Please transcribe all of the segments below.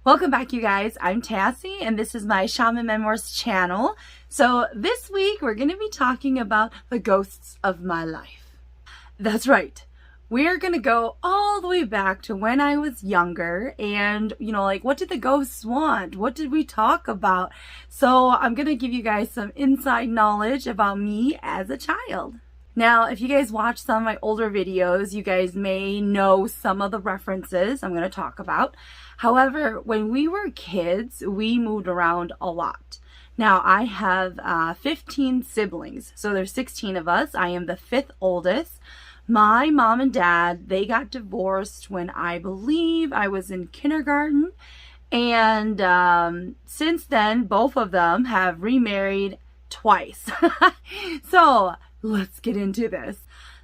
Welcome back, you guys. I'm Tassie, and this is my Shaman Memoirs channel. So this week, we're going to be talking about the ghosts of my life. That's right. We're going to go all the way back to when I was younger and, what did the ghosts want? What did we talk about? So I'm going to give you guys some inside knowledge about me as a child. Now, if you guys watch some of my older videos, you guys may know some of the references I'm going to talk about. However, when we were kids, we moved around a lot. Now, I have 15 siblings, so there's 16 of us. I am the 5th oldest. My mom and dad, they got divorced when I believe I was in kindergarten. And since then, both of them have remarried twice. So let's get into this.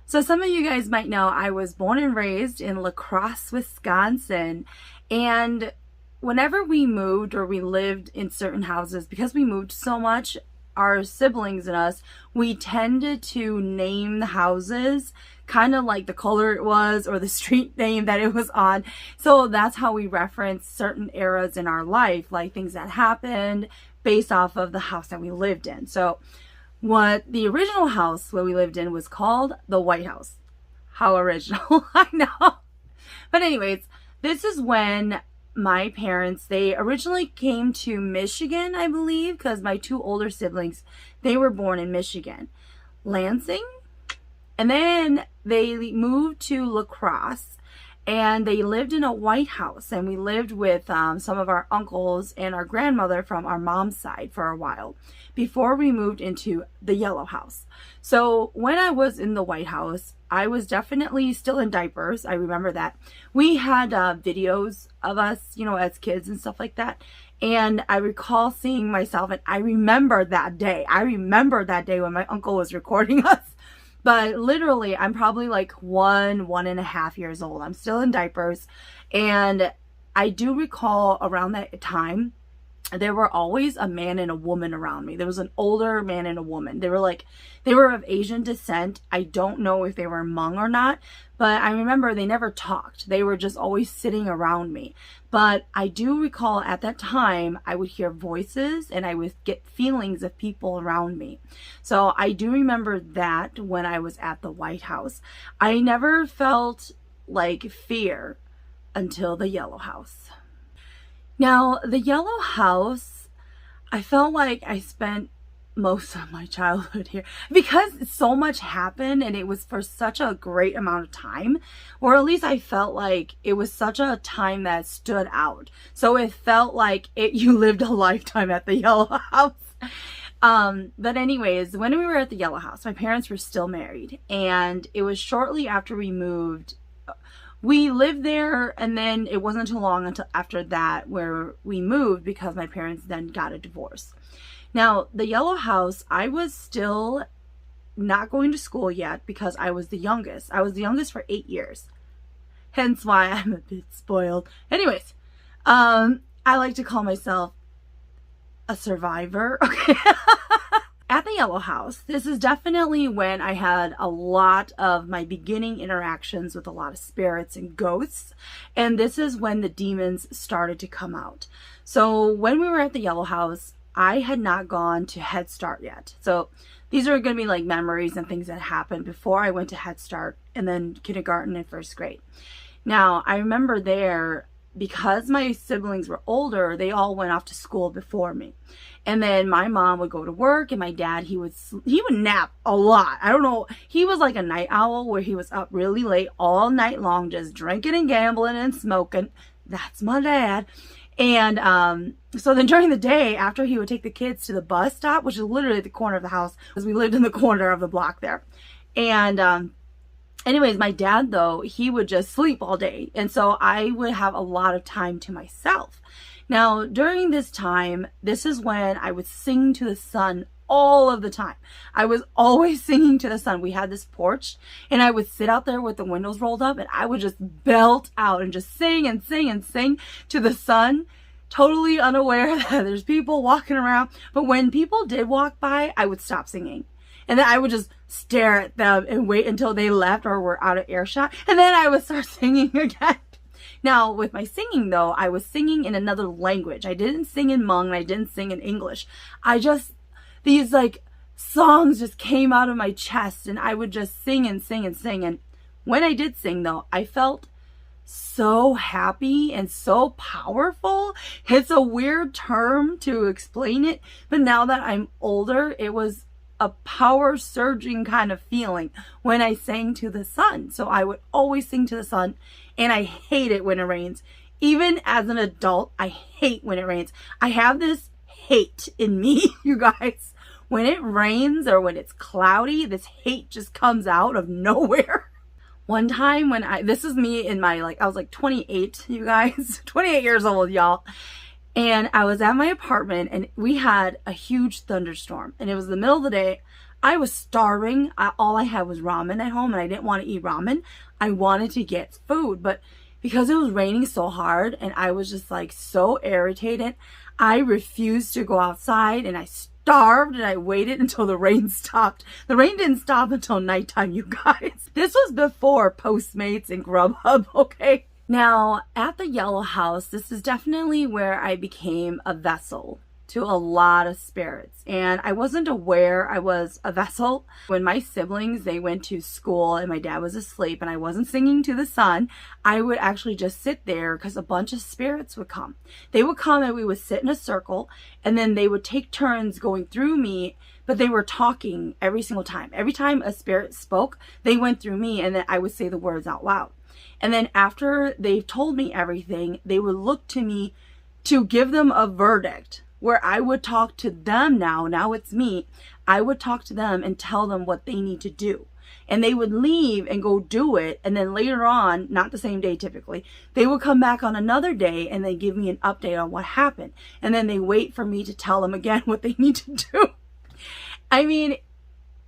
So some of you guys might know I was born and raised in La Crosse, Wisconsin. And whenever we moved or we lived in certain houses, because we moved so much, our siblings and us, we tended to name the houses kind of like the color it was or the street name that it was on. So that's how we reference certain eras in our life, like things that happened based off of the house that we lived in. So what the original house where we lived in was called the White House. How original, I know. But anyways, this is when my parents, they originally came to Michigan, I believe, because my 2 older siblings, they were born in Michigan. Lansing. And then they moved to La Crosse. And they lived in a White House, and we lived with some of our uncles and our grandmother from our mom's side for a while before we moved into the Yellow House. So when I was in the White House, I was definitely still in diapers. I remember that. We had videos of us, as kids and stuff like that. And I recall seeing myself, and I remember that day. I remember that day when my uncle was recording us. But literally, I'm probably like 1.5 years old. I'm still in diapers. And I do recall around that time, there were always a man and a woman around me. There was an older man and a woman. They were of Asian descent. I don't know if they were Hmong or not, but I remember they never talked. They were just always sitting around me. But I do recall at that time, I would hear voices and I would get feelings of people around me. So I do remember that when I was at the White House. I never felt like fear until the Yellow House. Now, the Yellow House, I felt like I spent most of my childhood here because so much happened and it was for such a great amount of time, or at least I felt like it was such a time that stood out. So it felt like you lived a lifetime at the Yellow House. But anyways, when we were at the Yellow House, my parents were still married, and it was shortly after we moved. We lived there, and then it wasn't too long until after that where we moved because my parents then got a divorce. Now, the Yellow House, I was still not going to school yet because I was the youngest. I was the youngest for 8 years. Hence why I'm a bit spoiled. Anyways, I like to call myself a survivor. Okay. At the Yellow House, this is definitely when I had a lot of my beginning interactions with a lot of spirits and ghosts. And this is when the demons started to come out. So when we were at the Yellow House, I had not gone to Head Start yet. So these are going to be like memories and things that happened before I went to Head Start and then kindergarten and 1st grade. Now, I remember there, because my siblings were older, they all went off to school before me. And then my mom would go to work, and my dad, he would nap a lot. I don't know. He was like a night owl where he was up really late all night long, just drinking and gambling and smoking. That's my dad. And so then during the day, after he would take the kids to the bus stop, which is literally at the corner of the house, because we lived in the corner of the block there. And anyways, my dad, though, he would just sleep all day. And so I would have a lot of time to myself. Now, during this time, this is when I would sing to the sun all of the time. I was always singing to the sun. We had this porch, and I would sit out there with the windows rolled up, and I would just belt out and just sing and sing and sing to the sun, totally unaware that there's people walking around. But when people did walk by, I would stop singing. And then I would just stare at them and wait until they left or were out of earshot. And then I would start singing again. Now, with my singing though, I was singing in another language. I didn't sing in Hmong and I didn't sing in English. These like songs just came out of my chest and I would just sing and sing and sing. And when I did sing though, I felt so happy and so powerful. It's a weird term to explain it, but now that I'm older, it was a power surging kind of feeling when I sang to the sun. So I would always sing to the sun, and I hate it when it rains. Even as an adult, I hate when it rains. I have this hate in me, you guys. When it rains or when it's cloudy, this hate just comes out of nowhere. One time this is me in my, I was like 28, you guys, 28 years old, y'all. And I was at my apartment and we had a huge thunderstorm and it was the middle of the day. I was starving. All I had was ramen at home and I didn't want to eat ramen. I wanted to get food, but because it was raining so hard and I was just like so irritated, I refused to go outside and I starved and I waited until the rain stopped. The rain didn't stop until nighttime, you guys. This was before Postmates and Grubhub, okay? Now, at the Yellow House, this is definitely where I became a vessel to a lot of spirits. And I wasn't aware I was a vessel. When my siblings, they went to school and my dad was asleep and I wasn't singing to the sun, I would actually just sit there because a bunch of spirits would come. They would come and we would sit in a circle and then they would take turns going through me, but they were talking every single time. Every time a spirit spoke, they went through me and then I would say the words out loud. And then after they've told me everything, they would look to me to give them a verdict, where I would talk to them now it's me, I would talk to them and tell them what they need to do. And they would leave and go do it. And then later on, not the same day typically, they would come back on another day and they give me an update on what happened. And then they wait for me to tell them again what they need to do. I mean,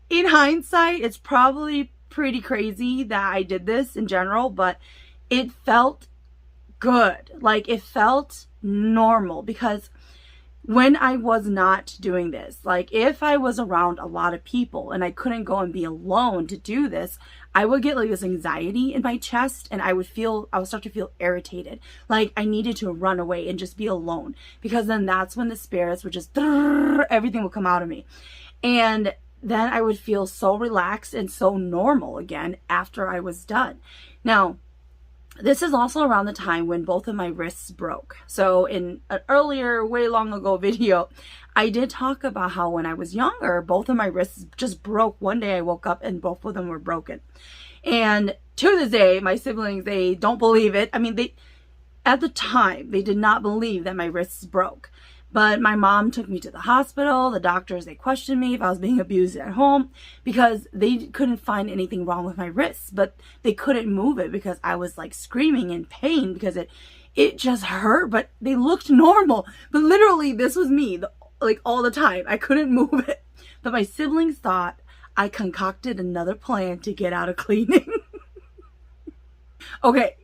in hindsight, it's probably pretty crazy that I did this in general, but it felt good. Like it felt normal because when I was not doing this, like if I was around a lot of people and I couldn't go and be alone to do this, I would get like this anxiety in my chest and I would start to feel irritated. Like I needed to run away and just be alone because then that's when the spirits would just, everything would come out of me. And then I would feel so relaxed and so normal again after I was done. Now, this is also around the time when both of my wrists broke. So in an earlier, way long ago video, I did talk about how when I was younger, both of my wrists just broke. One day I woke up and both of them were broken. And to this day, my siblings, they don't believe it. I mean, at the time, they did not believe that my wrists broke. But my mom took me to the hospital. The doctors, they questioned me if I was being abused at home because they couldn't find anything wrong with my wrists, but they couldn't move it because I was like screaming in pain because it just hurt, but they looked normal. But literally this was me like all the time. I couldn't move it. But my siblings thought I concocted another plan to get out of cleaning. Okay,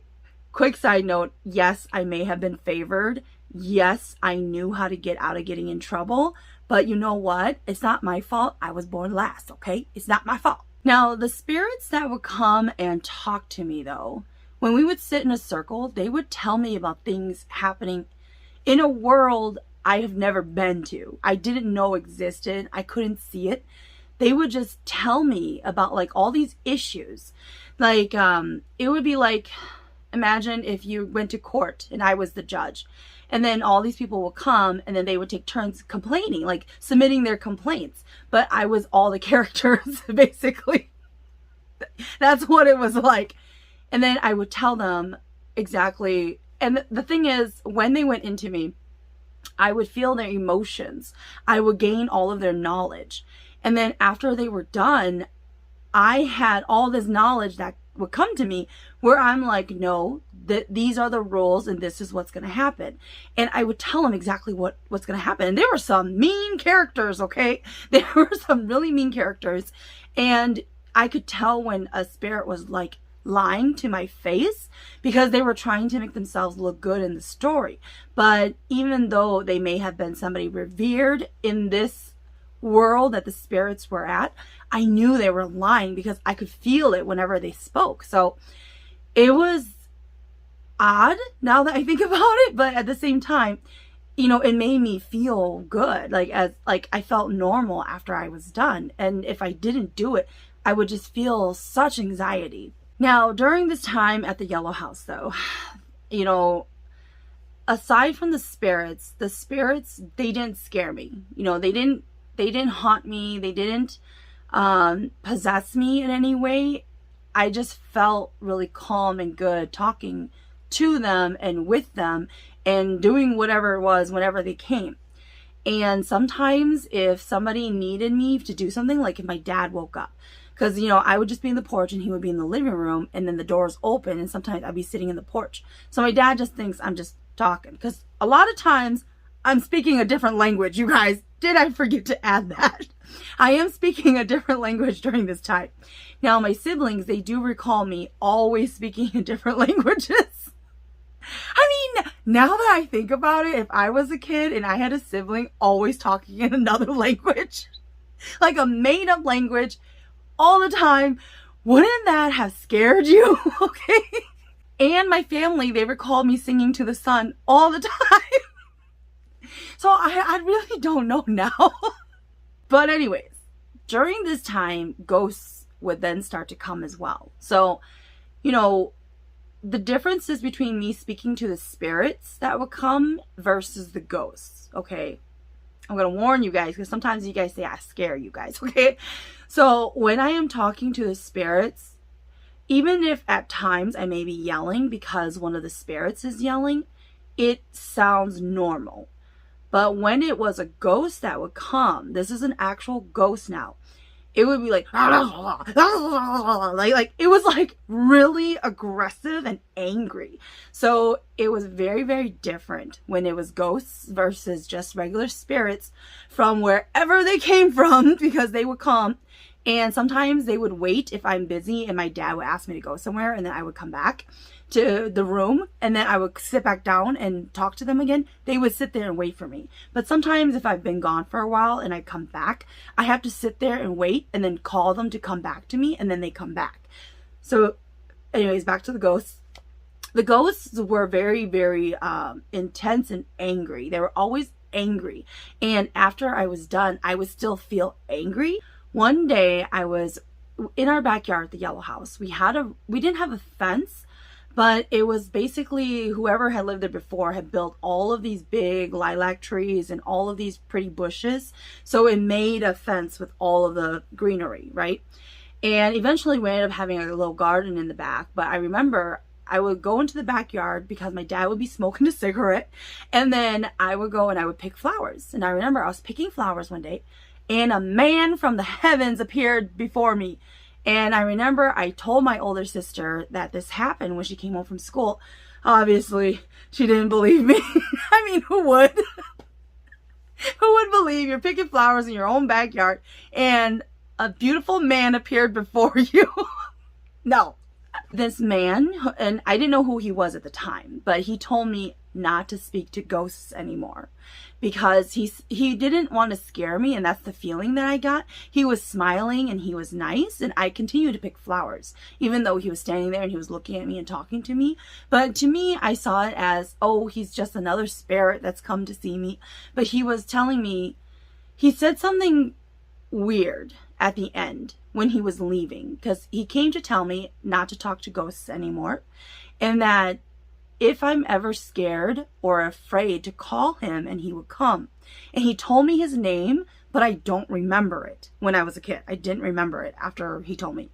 quick side note. Yes, I may have been favored. Yes, I knew how to get out of getting in trouble, but you know what? It's not my fault. I was born last, okay? It's not my fault. Now, the spirits that would come and talk to me though, when we would sit in a circle, they would tell me about things happening in a world I have never been to. I didn't know existed. I couldn't see it. They would just tell me about like all these issues. Like, it would be like, imagine if you went to court and I was the judge. And then all these people will come and then they would take turns complaining, like submitting their complaints. But I was all the characters, basically. That's what it was like. And then I would tell them exactly. And the thing is, when they went into me, I would feel their emotions. I would gain all of their knowledge. And then after they were done, I had all this knowledge that would come to me where I'm like, no, these are the rules and this is what's going to happen. And I would tell them exactly what's going to happen. And there were some mean characters, okay? There were some really mean characters. And I could tell when a spirit was like lying to my face because they were trying to make themselves look good in the story. But even though they may have been somebody revered in this world that the spirits were at, I knew they were lying because I could feel it whenever they spoke. So it was odd now that I think about it, but at the same time, it made me feel good. Like I felt normal after I was done. And if I didn't do it, I would just feel such anxiety. Now, during this time at the Yellow House though, aside from the spirits, they didn't scare me. They didn't haunt me. They didn't possess me in any way. I just felt really calm and good talking to them and with them and doing whatever it was whenever they came. And sometimes if somebody needed me to do something, like if my dad woke up, because, I would just be in the porch and he would be in the living room, and then the doors open and sometimes I'd be sitting in the porch. So my dad just thinks I'm just talking, because a lot of times I'm speaking a different language. You guys, did I forget to add that? I am speaking a different language during this time. Now, my siblings, they do recall me always speaking in different languages. I mean, now that I think about it, if I was a kid and I had a sibling always talking in another language, like a made-up language all the time, wouldn't that have scared you? Okay. And my family, they recall me singing to the sun all the time. So I really don't know now. But anyways, during this time, ghosts would then start to come as well. So, the differences between me speaking to the spirits that would come versus the ghosts, okay? I'm going to warn you guys, because sometimes you guys say I scare you guys, okay? So when I am talking to the spirits, even if at times I may be yelling because one of the spirits is yelling, it sounds normal. But when it was a ghost that would come, this is an actual ghost now, it would be like it was like really aggressive and angry. So it was very, very different when it was ghosts versus just regular spirits from wherever they came from, because they would come. And sometimes they would wait if I'm busy and my dad would ask me to go somewhere, and then I would come back to the room and then I would sit back down and talk to them again. They would sit there and wait for me. But sometimes if I've been gone for a while and I come back, I have to sit there and wait and then call them to come back to me, and then they come back. So anyways, back to the ghosts. The ghosts were very, very intense and angry. They were always angry. And after I was done, I would still feel angry. One day I was in our backyard at the Yellow House. We didn't have a fence, but it was basically whoever had lived there before had built all of these big lilac trees and all of these pretty bushes. So it made a fence with all of the greenery, right? And eventually we ended up having a little garden in the back. But I remember I would go into the backyard because my dad would be smoking a cigarette. And then I would go and I would pick flowers. And I remember I was picking flowers one day, and a man from the heavens appeared before me. And I remember I told my older sister that this happened when she came home from school. Obviously, she didn't believe me. I mean, who would? Who would believe you're picking flowers in your own backyard and a beautiful man appeared before you? No. This man, and I didn't know who he was at the time, but he told me not to speak to ghosts anymore because he didn't want to scare me, and that's the feeling that I got. He was smiling and he was nice, and I continued to pick flowers even though he was standing there and he was looking at me and talking to me. But to me, I saw it as, oh, he's just another spirit that's come to see me. But he was telling me, he said something weird at the end when he was leaving, because he came to tell me not to talk to ghosts anymore, and that if I'm ever scared or afraid to call him and he would come. And he told me his name, but I don't remember it. When I was a kid, I didn't remember it after he told me.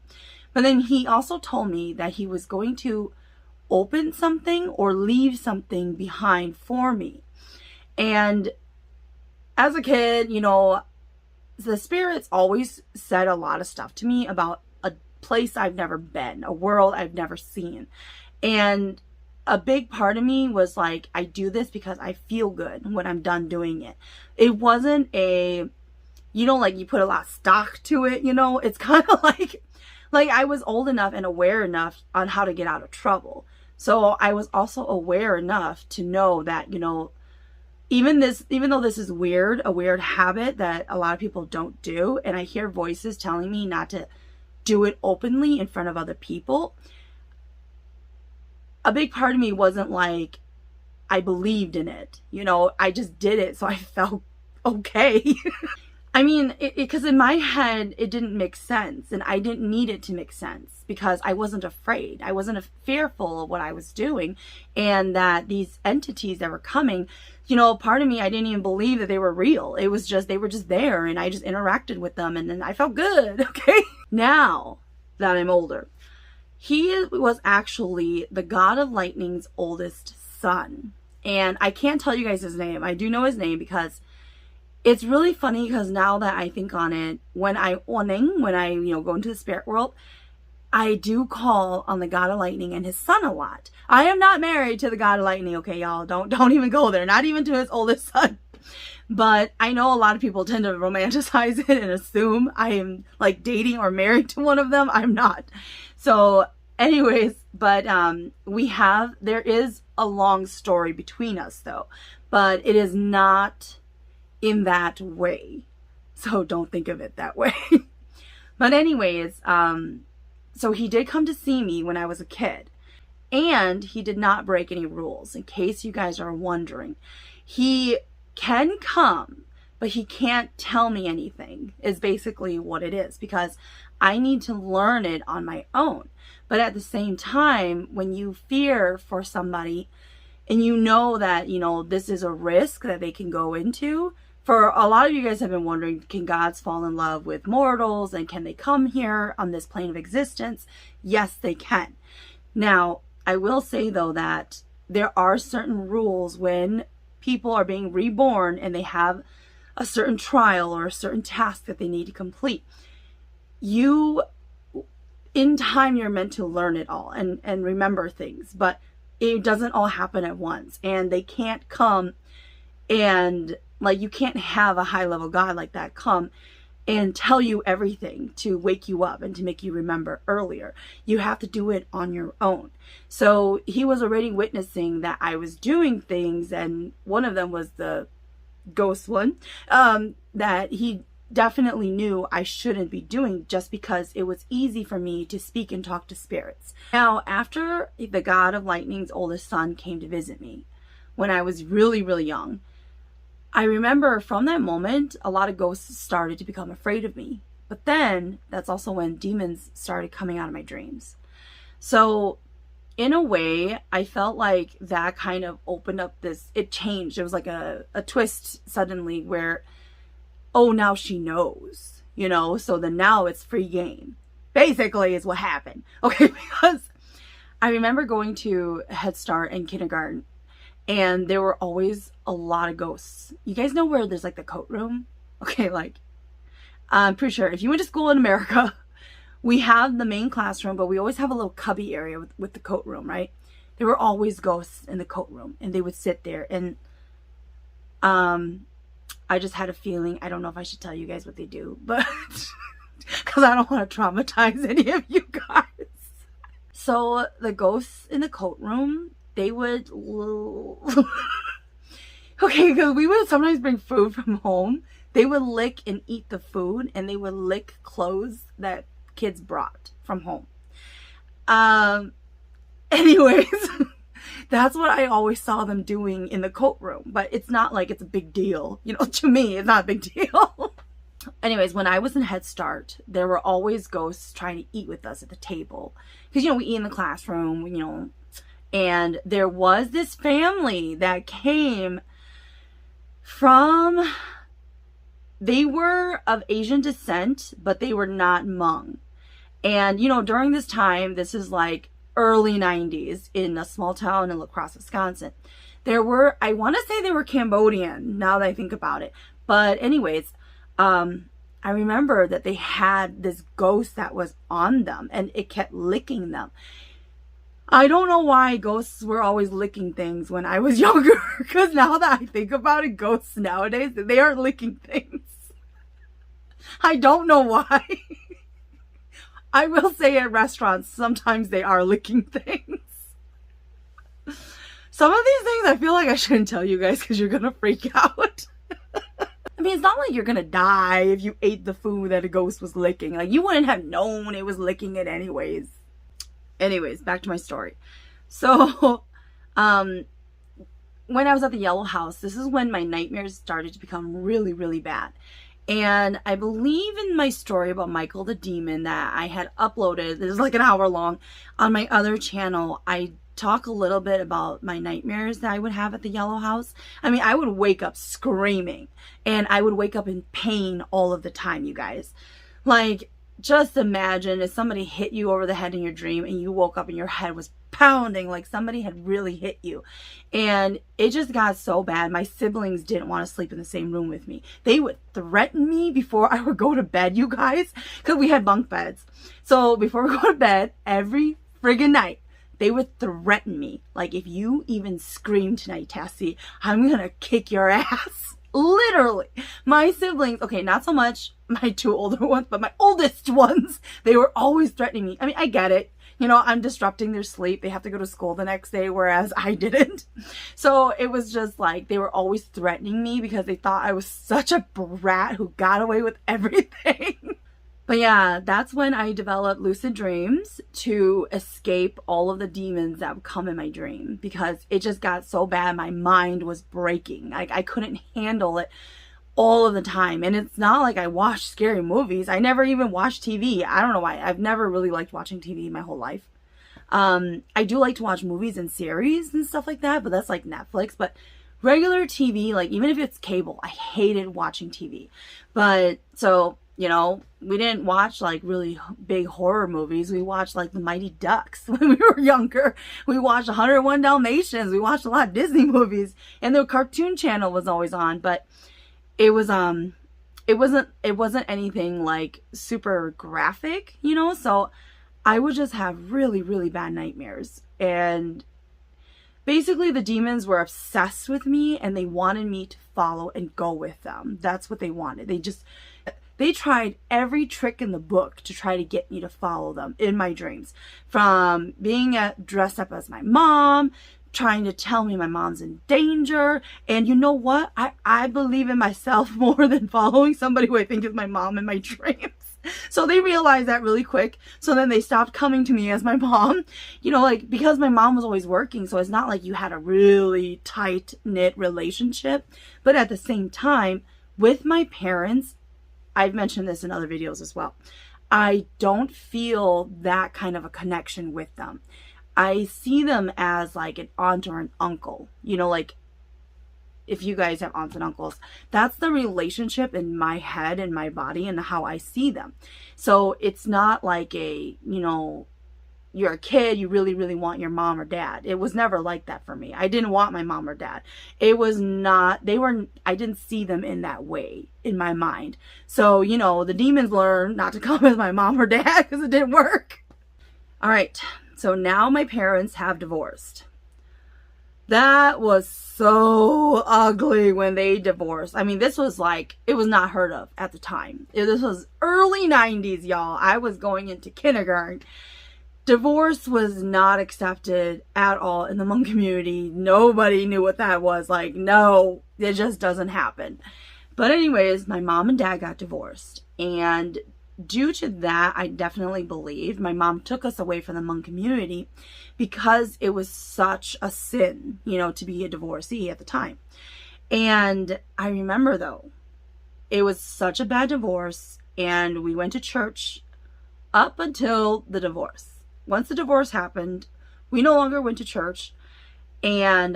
But then he also told me that he was going to open something or leave something behind for me. And as a kid, the spirits always said a lot of stuff to me about a place I've never been, a world I've never seen. And a big part of me was like, I do this because I feel good when I'm done doing it. It wasn't like you put a lot of stock to it, It's kind of like I was old enough and aware enough on how to get out of trouble. So I was also aware enough to know that, even though this is weird, a weird habit that a lot of people don't do, and I hear voices telling me not to do it openly in front of other people, a big part of me wasn't like, I believed in it. You know, I just did it, so I felt okay. I mean, because in my head, it didn't make sense, and I didn't need it to make sense because I wasn't afraid. I wasn't fearful of what I was doing, and that these entities that were coming, you know, part of me, I didn't even believe that they were real. It was just, they were just there, and I just interacted with them, and then I felt good, okay? Now that I'm older, he was actually the god of lightning's oldest son, and I can't tell you guys his name. I do know his name because it's really funny, because now that I think on it, when I go into the spirit world, I do call on the god of lightning and his son a lot. I am not married to the god of lightning, okay, y'all? Don't even go there. Not even to his oldest son. But I know a lot of people tend to romanticize it and assume I am like dating or married to one of them. I'm not. So anyways, but there is a long story between us though, but it is not in that way, so don't think of it that way. But anyways, so he did come to see me when I was a kid, and he did not break any rules, in case you guys are wondering. He can come, but he can't tell me anything, is basically what it is, because I need to learn it on my own. But at the same time, when you fear for somebody and you know that, you know, this is a risk that they can go into, for a lot of you guys have been wondering, can gods fall in love with mortals, and can they come here on this plane of existence? Yes, they can. Now, I will say though that there are certain rules when people are being reborn and they have a certain trial or a certain task that they need to complete. In time, you're meant to learn it all and remember things, but it doesn't all happen at once, and they can't come and, like, you can't have a high level god like that come and tell you everything to wake you up and to make you remember earlier. You have to do it on your own. So he was already witnessing that I was doing things, and one of them was the ghost one, that he definitely knew I shouldn't be doing, just because it was easy for me to speak and talk to spirits. Now, after the god of lightning's oldest son came to visit me when I was really, really young, I remember from that moment, a lot of ghosts started to become afraid of me. But then, that's also when demons started coming out of my dreams. So, in a way, I felt like that kind of opened up this, it changed. It was like a twist suddenly where, oh, now she knows, you know? So then now it's free game, basically, is what happened. Okay, because I remember going to Head Start and kindergarten, and there were always a lot of ghosts. You guys know where there's like the coat room? Okay, like, I'm pretty sure if you went to school in America, we have the main classroom, but we always have a little cubby area with the coat room, right? There were always ghosts in the coat room, and they would sit there. And I just had a feeling, I don't know if I should tell you guys what they do, but because I don't want to traumatize any of you guys. So the ghosts in the coat room, they would, okay, because we would sometimes bring food from home. They would lick and eat the food, and they would lick clothes that kids brought from home. Anyways, that's what I always saw them doing in the coat room, but it's not like it's a big deal. You know, to me, it's not a big deal. Anyways, when I was in Head Start, there were always ghosts trying to eat with us at the table. Because, you know, we eat in the classroom, you know, and there was this family that came from, they were of Asian descent, but they were not Hmong. And, you know, during this time, this is like early 90s in a small town in La Crosse, Wisconsin. There were, I want to say they were Cambodian, now that I think about it. But anyways, I remember that they had this ghost that was on them, and it kept licking them. I don't know why ghosts were always licking things when I was younger, because now that I think about it, ghosts nowadays, they aren't licking things. I don't know why. I will say at restaurants, sometimes they are licking things. Some of these things I feel like I shouldn't tell you guys because you're going to freak out. I mean, it's not like you're going to die if you ate the food that a ghost was licking. Like, you wouldn't have known it was licking it anyways. Anyways, back to my story. So, when I was at the Yellow House, this is when my nightmares started to become really, really bad. And I believe in my story about Michael the Demon that I had uploaded, this is like an hour long, on my other channel. I talk a little bit about my nightmares that I would have at the Yellow House. I mean, I would wake up screaming, and I would wake up in pain all of the time, you guys. Like, just imagine if somebody hit you over the head in your dream and you woke up and your head was pounding like somebody had really hit you. And it just got so bad. My siblings didn't want to sleep in the same room with me. They would threaten me before I would go to bed, you guys, because we had bunk beds. So before we go to bed, every friggin' night, they would threaten me. Like, if you even scream tonight, Tassie, I'm gonna kick your ass. Literally. My siblings, okay, not so much my two older ones, but my oldest ones, they were always threatening me. I mean, I get it. You know, I'm disrupting their sleep. They have to go to school the next day, whereas I didn't. So it was just like, they were always threatening me because they thought I was such a brat who got away with everything. But yeah, that's when I developed lucid dreams to escape all of the demons that would come in my dream, because it just got so bad. My mind was breaking. I couldn't handle it all of the time. And it's not like I watched scary movies. I never even watched TV. I don't know why. I've never really liked watching TV my whole life. I do like to watch movies and series and stuff like that, but that's like Netflix. But regular TV, like even if it's cable, I hated watching TV. But so, you know, we didn't watch like really big horror movies. We watched like The Mighty Ducks when we were younger. We watched 101 Dalmatians. We watched a lot of Disney movies, and the Cartoon Channel was always on. But it wasn't anything like super graphic, you know. So I would just have really, really bad nightmares, and basically the demons were obsessed with me and they wanted me to follow and go with them. That's what they wanted. They tried every trick in the book to try to get me to follow them in my dreams. From being dressed up as my mom, trying to tell me my mom's in danger. And you know what? I believe in myself more than following somebody who I think is my mom in my dreams. So they realized that really quick. So then they stopped coming to me as my mom. You know, like, because my mom was always working, so it's not like you had a really tight-knit relationship. But at the same time, with my parents, I've mentioned this in other videos as well, I don't feel that kind of a connection with them. I see them as like an aunt or an uncle. You know, like, if you guys have aunts and uncles, that's the relationship in my head and my body and how I see them. So it's not like a, you know, you're a kid, you really, really want your mom or dad. It was never like that for me. I didn't want my mom or dad. It was not, I didn't see them in that way in my mind. So, you know, the demons learned not to come as my mom or dad because it didn't work. All right. So now my parents have divorced. That was so ugly when they divorced. I mean, this was like, it was not heard of at the time. This was early 90s, y'all. I was going into kindergarten. Divorce was not accepted at all in the Hmong community. Nobody knew what that was. Like, no, it just doesn't happen. But anyways, my mom and dad got divorced. And due to that, I definitely believed my mom took us away from the Hmong community because it was such a sin, you know, to be a divorcee at the time. And I remember, though, it was such a bad divorce, and we went to church up until the divorce. Once the divorce happened, we no longer went to church. And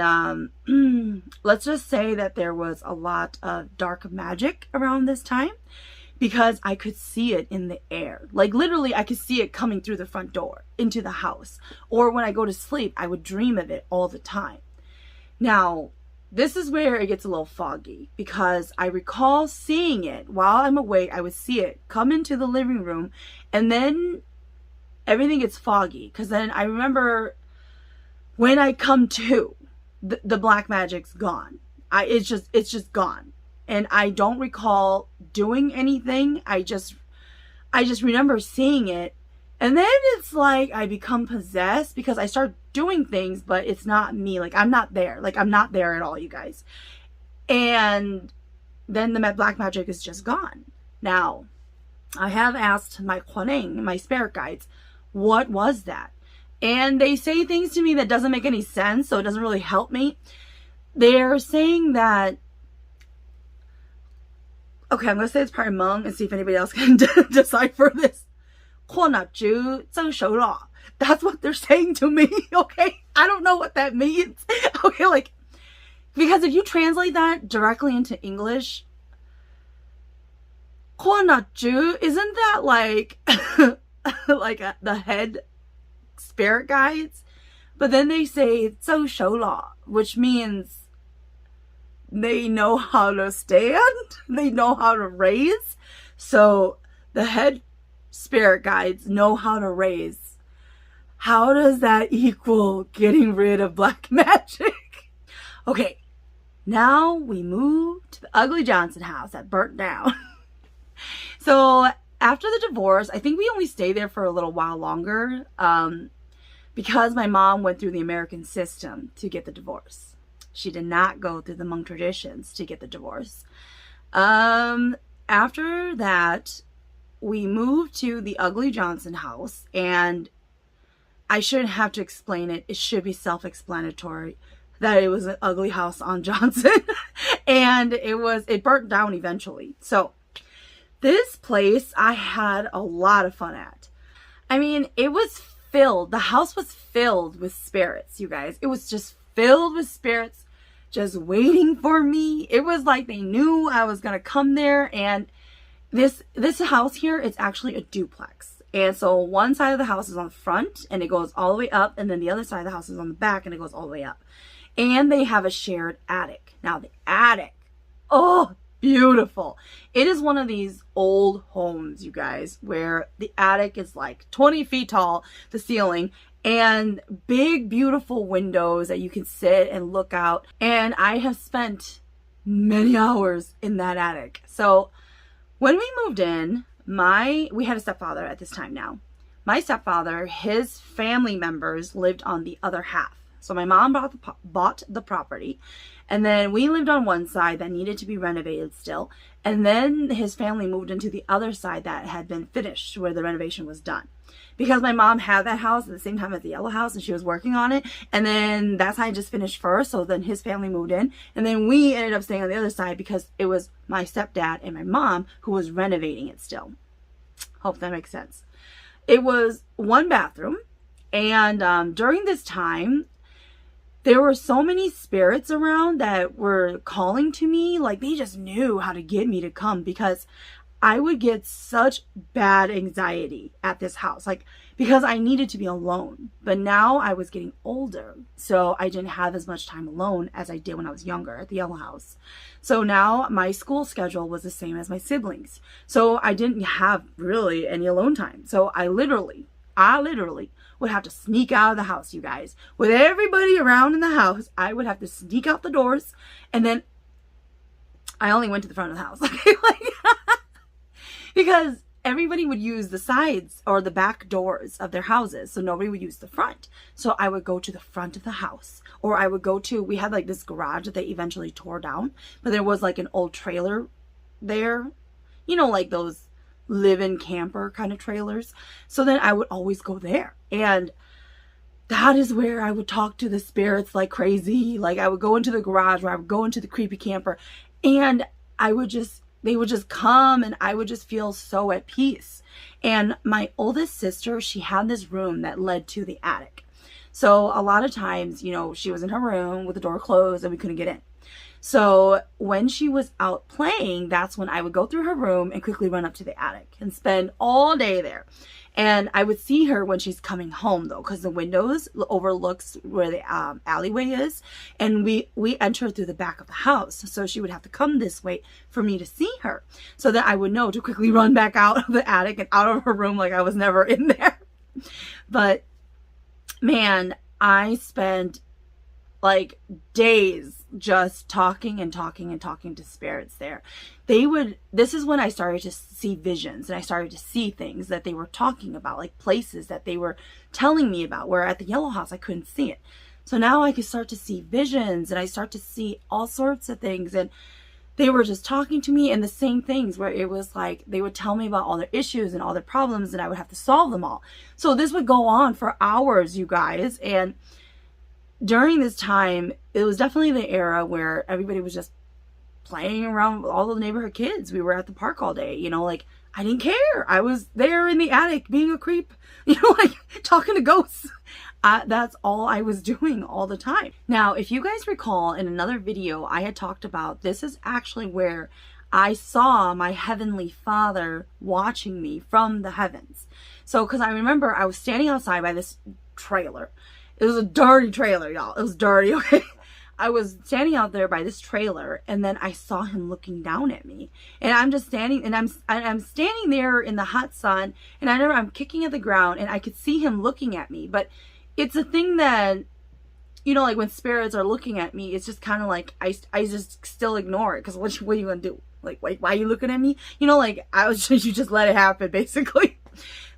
let's just say that there was a lot of dark magic around this time, because I could see it in the air. Like, literally, I could see it coming through the front door into the house. Or when I go to sleep, I would dream of it all the time. Now, this is where it gets a little foggy, because I recall seeing it while I'm awake. I would see it come into the living room, and then everything gets foggy, because then I remember when I come to, the black magic's gone. It's just gone. And I don't recall doing anything. I just remember seeing it. And then it's like I become possessed because I start doing things, but it's not me. Like, I'm not there. Like, I'm not there at all, you guys. And then the black magic is just gone. Now, I have asked my Huaneng, my spirit guides, what was that? And they say things to me that doesn't make any sense, so it doesn't really help me. They're saying that, okay, I'm going to say it's probably Hmong and see if anybody else can decipher this. That's what they're saying to me, okay? I don't know what that means, okay? Like, because if you translate that directly into English, isn't that like, like the head spirit guides? But then they say 奏手了, which means they know how to stand, they know how to raise. So the head spirit guides know how to raise. How does that equal getting rid of black magic? Okay, now we move to the ugly Johnson house that burnt down. So after the divorce, I think we only stayed there for a little while longer because my mom went through the American system to get the divorce. She did not go through the Hmong traditions to get the divorce. After that, we moved to the ugly Johnson house, and I shouldn't have to explain it. It should be self-explanatory that it was an ugly house on Johnson and it burnt down eventually. So this place I had a lot of fun at. I mean, it was filled. The house was filled with spirits, you guys. It was just filled with spirits just waiting for me. It was like they knew I was going to come there. And this house here is actually a duplex. And so one side of the house is on the front and it goes all the way up. And then the other side of the house is on the back and it goes all the way up. And they have a shared attic. Now the attic, oh, beautiful. It is one of these old homes, you guys, where the attic is like 20 feet tall, the ceiling, and big, beautiful windows that you can sit and look out. And I have spent many hours in that attic. So when we moved in, we had a stepfather at this time now. My stepfather, his family members lived on the other half. So my mom bought the property, and then we lived on one side that needed to be renovated still. And then his family moved into the other side that had been finished, where the renovation was done. Because my mom had that house at the same time as the yellow house and she was working on it. And then that side just finished first. So then his family moved in. And then we ended up staying on the other side because it was my stepdad and my mom who was renovating it still. Hope that makes sense. It was one bathroom. And during this time, there were so many spirits around that were calling to me. Like they just knew how to get me to come, because I would get such bad anxiety at this house, like because I needed to be alone. But now I was getting older, so I didn't have as much time alone as I did when I was younger at the yellow house. So now my school schedule was the same as my siblings, so I didn't have really any alone time. So I literally would have to sneak out of the house, you guys. With everybody around in the house, I would have to sneak out the doors, and then I only went to the front of the house. Okay, like because everybody would use the sides or the back doors of their houses, so nobody would use the front. So I would go to the front of the house, or I would go to, we had like this garage that they eventually tore down, but there was like an old trailer there, you know, like those live-in camper kind of trailers. So then I would always go there, and that is where I would talk to the spirits like crazy. Like I would go into the garage, or I would go into the creepy camper, and they would just come, and I would just feel so at peace. And my oldest sister, she had this room that led to the attic. So a lot of times, you know, she was in her room with the door closed and we couldn't get in. So when she was out playing, that's when I would go through her room and quickly run up to the attic and spend all day there. And I would see her when she's coming home, though, because the windows overlooks where the alleyway is, and we enter through the back of the house. So she would have to come this way for me to see her, so that I would know to quickly run back out of the attic and out of her room like I was never in there. But man, I spent like days just talking and talking and talking to spirits there. This is when I started to see visions, and I started to see things that they were talking about, like places that they were telling me about, where at the yellow house I couldn't see it. So now I could start to see visions, and I start to see all sorts of things. And they were just talking to me, and the same things where it was like they would tell me about all their issues and all their problems, and I would have to solve them all. So this would go on for hours, you guys. And during this time, it was definitely the era where everybody was just playing around with all the neighborhood kids. We were at the park all day, you know, like I didn't care. I was there in the attic being a creep, you know, like talking to ghosts. That's all I was doing all the time. Now, if you guys recall, in another video I had talked about, this is actually where I saw my Heavenly Father watching me from the heavens. So, because I remember I was standing outside by this trailer. It was a dirty trailer, y'all. It was dirty, okay? I was standing out there by this trailer, and then I saw him looking down at me. And I'm just standing, and I'm standing there in the hot sun, and I remember I'm kicking at the ground, and I could see him looking at me. But it's a thing that, you know, like when spirits are looking at me, it's just kind of like, I just still ignore it, because what are you going to do? Like, wait, why are you looking at me? You know, like, you just let it happen, basically.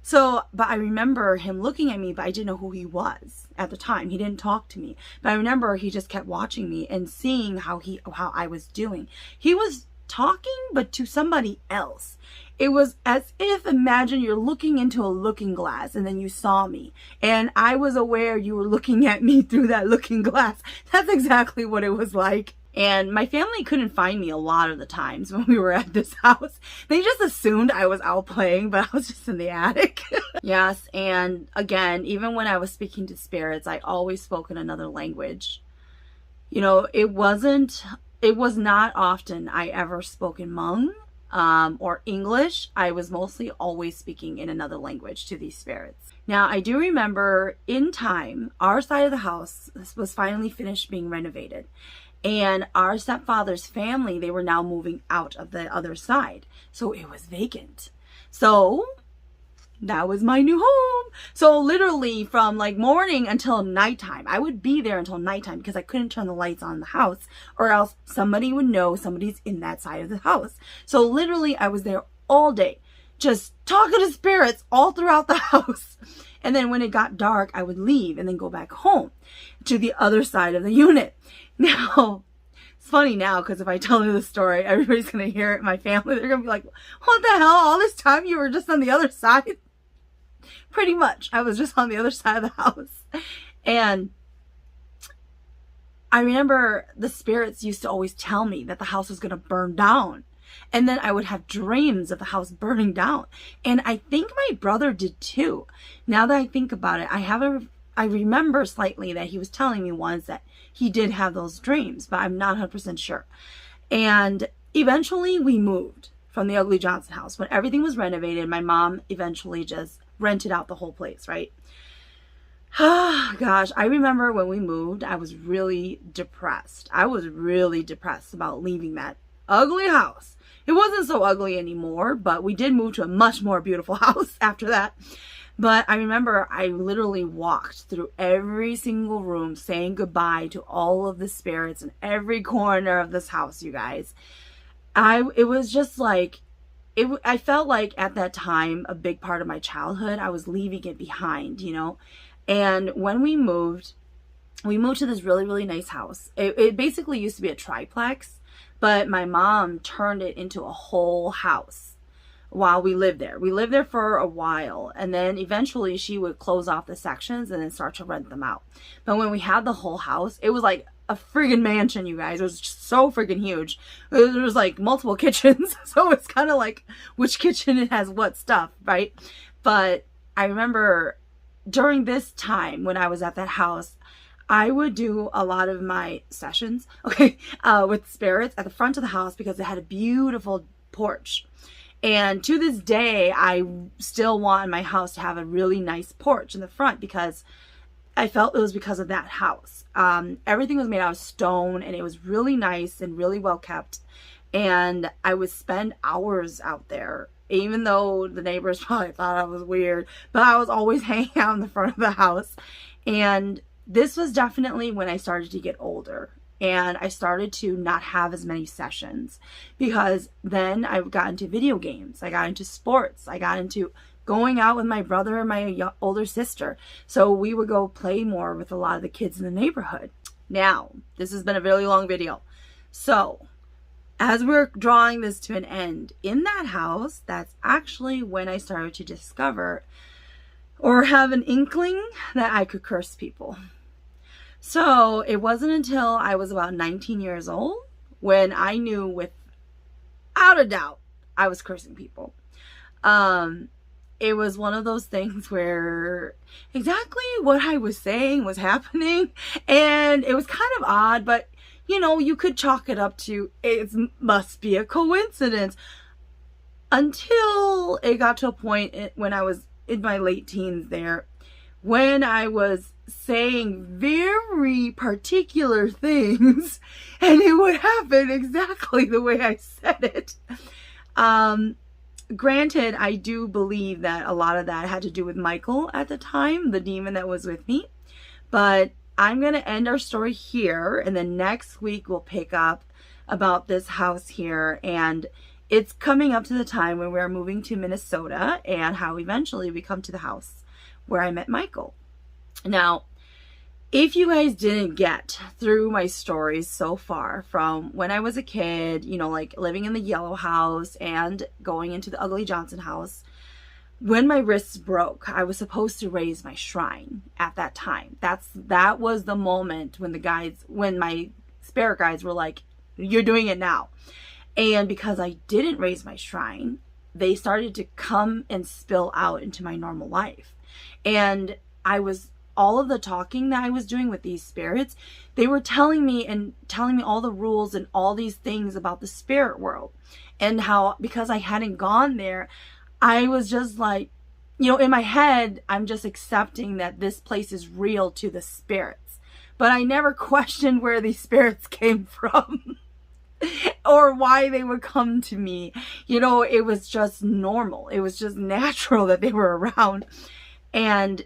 So, but I remember him looking at me, but I didn't know who he was at the time. He didn't talk to me, but I remember he just kept watching me and seeing how I was doing. He was talking, but to somebody else. It was as if, imagine you're looking into a looking glass and then you saw me, and I was aware you were looking at me through that looking glass. That's exactly what it was like. And my family couldn't find me a lot of the times when we were at this house. They just assumed I was out playing, but I was just in the attic. Yes, and again, even when I was speaking to spirits, I always spoke in another language. You know, it was not often I ever spoke in Hmong or English. I was mostly always speaking in another language to these spirits. Now, I do remember in time, our side of the house was finally finished being renovated. And our stepfather's family, they were now moving out of the other side. So it was vacant. So that was my new home. So literally from like morning until nighttime, I would be there until nighttime because I couldn't turn the lights on in the house, or else somebody would know somebody's in that side of the house. So literally I was there all day, just talking to spirits all throughout the house. And then when it got dark, I would leave and then go back home to the other side of the unit. Now, it's funny now because if I tell you the story, everybody's going to hear it in my family. They're going to be like, what the hell? All this time you were just on the other side? Pretty much. I was just on the other side of the house. And I remember the spirits used to always tell me that the house was going to burn down. And then I would have dreams of the house burning down. And I think my brother did too. Now that I think about it, I remember slightly that he was telling me once that he did have those dreams, but I'm not 100% sure. And eventually we moved from the Ugly Johnson house. When everything was renovated, my mom eventually just rented out the whole place, right? Gosh, I remember when we moved, I was really depressed. I was really depressed about leaving that ugly house. It wasn't so ugly anymore, but we did move to a much more beautiful house after that. But I remember I literally walked through every single room saying goodbye to all of the spirits in every corner of this house, you guys. It was just like, I felt like at that time, a big part of my childhood, I was leaving it behind, you know. And when we moved to this really, really nice house. It basically used to be a triplex, but my mom turned it into a whole house while we lived there. We lived there for a while, and then eventually she would close off the sections and then start to rent them out. But when we had the whole house, it was like a friggin' mansion, you guys. It was just so friggin' huge. There was like multiple kitchens, so it's kind of like which kitchen has what stuff, right? But I remember during this time when I was at that house, I would do a lot of my sessions, okay, with spirits at the front of the house because it had a beautiful porch. And to this day, I still want my house to have a really nice porch in the front because I felt it was because of that house. Everything was made out of stone, and it was really nice and really well kept. And I would spend hours out there, even though the neighbors probably thought I was weird, but I was always hanging out in the front of the house. And this was definitely when I started to get older. And I started to not have as many sessions because then I got into video games. I got into sports. I got into going out with my brother and my older sister. So we would go play more with a lot of the kids in the neighborhood. Now, this has been a really long video. So as we're drawing this to an end, in that house, that's actually when I started to discover or have an inkling that I could curse people. So it wasn't until I was about 19 years old when I knew without a doubt I was cursing people. It was one of those things where exactly what I was saying was happening, and it was kind of odd, but you know, you could chalk it up to it must be a coincidence, until it got to a point when I was in my late teens there, when I was saying very particular things and it would happen exactly the way I said it. Granted, I do believe that a lot of that had to do with Michael at the time, the demon that was with me. But I'm going to end our story here, and then next week we'll pick up about this house here, and it's coming up to the time when we're moving to Minnesota and how eventually we come to the house where I met Michael. Now, if you guys didn't get through my stories so far from when I was a kid, you know, like living in the yellow house and going into the ugly Johnson house, when my wrists broke, I was supposed to raise my shrine at that time. That was the moment when my spirit guides were like, you're doing it now. And because I didn't raise my shrine, they started to come and spill out into my normal life. And all of the talking that I was doing with these spirits, they were telling me all the rules and all these things about the spirit world, and how, because I hadn't gone there, I was just like, you know, in my head, I'm just accepting that this place is real to the spirits. But I never questioned where these spirits came from or why they would come to me. You know, it was just normal. It was just natural that they were around. And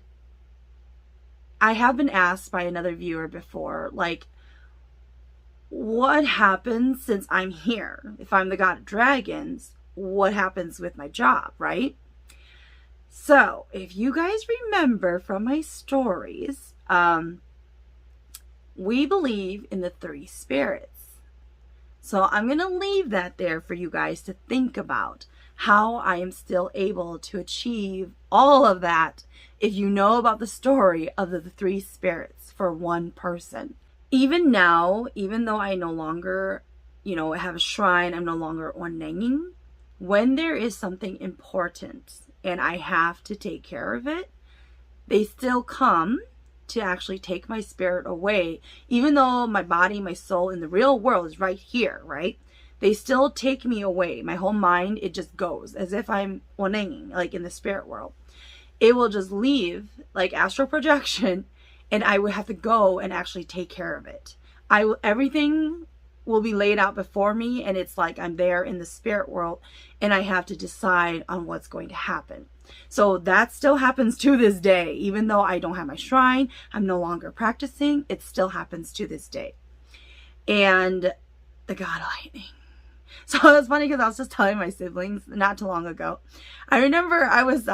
I have been asked by another viewer before, like, what happens since I'm here? If I'm the god of dragons, what happens with my job, right? So, if you guys remember from my stories, we believe in the three spirits. So, I'm going to leave that there for you guys to think about how I am still able to achieve all of that if you know about the story of the three spirits for one person. Even now, even though I no longer, you know, have a shrine, I'm no longer onenging, when there is something important and I have to take care of it, they still come to actually take my spirit away, even though my body, my soul in the real world is right here, right? They still take me away. My whole mind, it just goes as if I'm onenging, like in the spirit world. It will just leave like astral projection, and I would have to go and actually take care of it. Everything will be laid out before me, and it's like I'm there in the spirit world and I have to decide on what's going to happen. So that still happens to this day. Even though I don't have my shrine, I'm no longer practicing, it still happens to this day. And the god of lightning. So it's funny because I was just telling my siblings not too long ago. I remember I was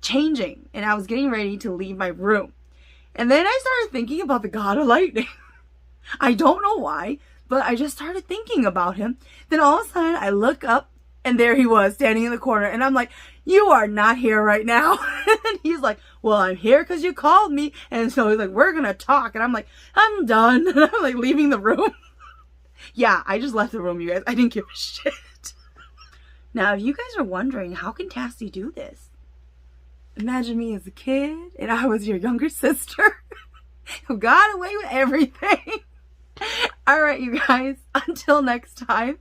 changing and I was getting ready to leave my room. And then I started thinking about the god of lightning. I don't know why, but I just started thinking about him. Then all of a sudden I look up and there he was standing in the corner. And I'm like, you are not here right now. And he's like, well, I'm here because you called me. And so he's like, we're going to talk. And I'm like, I'm done. And I'm like leaving the room. Yeah, I just left the room, you guys. I didn't give a shit. Now, if you guys are wondering, how can Tassie do this? Imagine me as a kid and I was your younger sister who got away with everything. All right, you guys, until next time,